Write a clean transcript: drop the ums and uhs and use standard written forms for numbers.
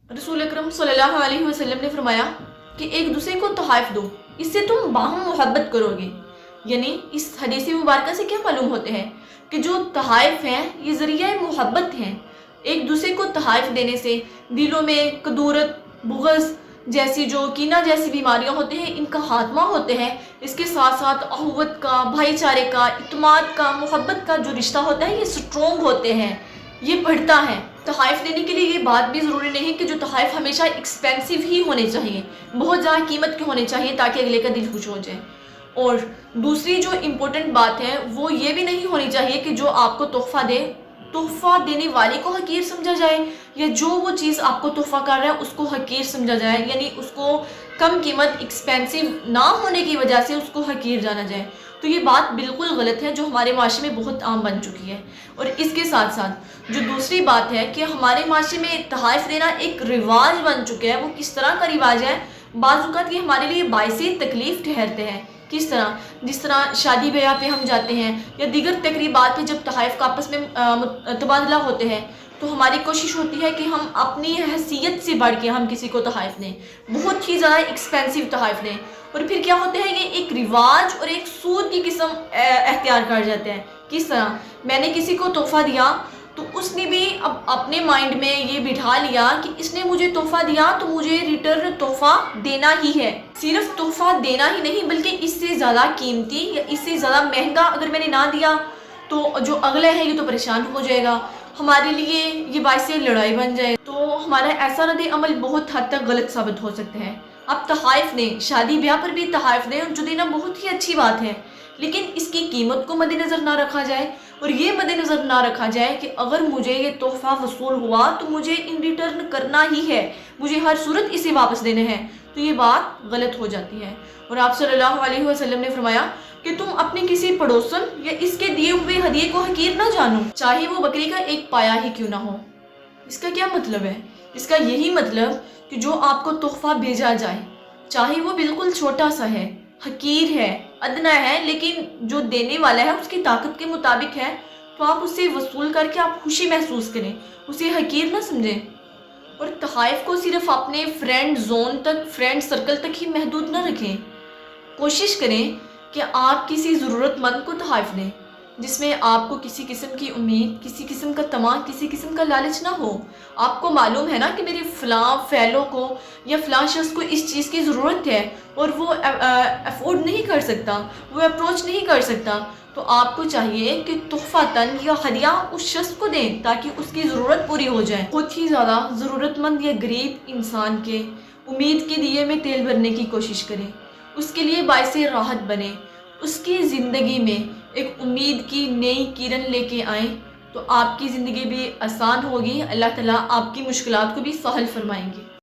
रसूल अकरम सल्लल्लाहु अलैहि वसल्लम ने फरमाया कि एक दूसरे को तोहफ़ दो, इससे तुम बाहम मोहब्बत करोगे। यानी इस हदीस मुबारक से क्या मालूम होते हैं कि जो तोहफ़ हैं ये ज़रिया मोहब्बत हैं। एक दूसरे को तोहफ़ देने से दिलों में कदूरत, बुग़्ज़ जैसी जो कीना जैसी बीमारियां होती हैं इनका खात्मा होते हैं। इसके साथ साथ अख़ुवत का, भाईचारे का, इत्मीनान का, मोहब्बत का जो रिश्ता होता है ये स्ट्रॉन्ग होते हैं, ये बढ़ता है। तोहफ़ देने के लिए ये बात भी ज़रूरी नहीं कि जो तोहफ़ हमेशा एक्सपेंसिव ही होने चाहिए, बहुत ज़्यादा कीमत के होने चाहिए ताकि अगले का दिल खुश हो जाए। और दूसरी जो इम्पोर्टेंट बात है वो ये भी नहीं होनी चाहिए कि जो आपको तोहफ़ा दे, तोहफ़ा देने वाले को हकीर समझा जाए, या जो वो चीज़ आपको तोहफ़ा कर रहा है उसको हकीर समझा जाए, यानी उसको कम कीमत, एक्सपेंसिव ना होने की वजह से उसको हकीर जाना जाए। तो ये बात बिल्कुल गलत है जो हमारे माशरे में बहुत आम बन चुकी है। और इसके साथ साथ जो दूसरी बात है कि हमारे माशरे में तोहफ़ देना एक रिवाज बन चुका है। वो किस तरह का रिवाज है, बाज़ औक़ात ये हमारे लिए बाइसे तकलीफ़ ठहरते हैं। किस तरह, जिस तरह शादी ब्याह पे हम जाते हैं या दीगर तकरीबात पे जब तोहफ़ का आपस में तबादला होते हैं तो हमारी कोशिश होती है कि हम अपनी हैसियत से बढ़ के हम किसी को तोहफ़ दें, बहुत ही ज़्यादा एक्सपेंसिव तोहफ़ दें। और फिर क्या होता है, ये एक रिवाज और एक सूद की किस्म अख्तियार कर जाते हैं। किस तरह, मैंने किसी को तोहफ़ा दिया तो उसने भी अब अपने माइंड में ये बिठा लिया कि इसने मुझे तोहफ़ा दिया तो मुझे रिटर्न तोहफ़ा देना ही है। सिर्फ तोहफ़ा देना ही नहीं बल्कि इससे ज़्यादा कीमती या इससे ज़्यादा महंगा अगर मैंने ना दिया तो जो अगला है ये तो परेशान हो जाएगा, हमारे लिए ये बाइसे लड़ाई बन जाए। तो हमारा ऐसा रद्द अमल बहुत हद तक गलत साबित हो सकते हैं। आप तोहफ़ दें, शादी ब्याह पर भी तोहफ़ दें, और जो देना बहुत ही अच्छी बात है, लेकिन इसकी कीमत को मद्देनज़र ना रखा जाए और ये मद्देनज़र ना रखा जाए कि अगर मुझे ये तोहफ़ा वसूल हुआ तो मुझे इन रिटर्न करना ही है, मुझे हर सूरत इसे वापस देने हैं। तो ये बात गलत हो जाती है। और आप सल्लल्लाहु अलैहि वसल्लम ने फरमाया कि तुम अपने किसी पड़ोसन या इसके दिए हुए हदिये को हकीर ना जानो, चाहे वो बकरी का एक पाया ही क्यों ना हो। इसका क्या मतलब है? इसका यही मतलब कि जो आपको तोहफ़ा भेजा जाए, चाहे वो बिल्कुल छोटा सा है, हकीर है, अदना है, लेकिन जो देने वाला है उसकी ताकत के मुताबिक है, तो आप उसे वसूल करके आप खुशी महसूस करें, उसे हकीर ना समझें। और तोहफ़ को सिर्फ अपने फ्रेंड जोन तक, फ्रेंड सर्कल तक ही महदूद ना रखें। कोशिश करें कि आप किसी ज़रूरतमंद को तोहफ़ दें जिसमें आपको किसी किस्म की उम्मीद, किसी किस्म का तमा, किसी किस्म का लालच ना हो। आपको मालूम है ना कि मेरे फ़लाँ फ़ैलों को या फ़लाँ शख्स को इस चीज़ की ज़रूरत है और वो अफोर्ड नहीं कर सकता, वो अप्रोच नहीं कर सकता, तो आपको चाहिए कि तोहफ़ातन या हदिया उस शख्स को दें ताकि उसकी ज़रूरत पूरी हो जाए। बहुत ही ज़्यादा ज़रूरतमंद या गरीब इंसान के उम्मीद के दिए में तेल भरने की कोशिश करें, उसके लिए बाइसे राहत बने, उसकी ज़िंदगी में एक उम्मीद की नई किरण लेके आएँ, तो आपकी ज़िंदगी भी आसान होगी। अल्लाह ताला आपकी मुश्किलात को भी सहल फरमाएंगे।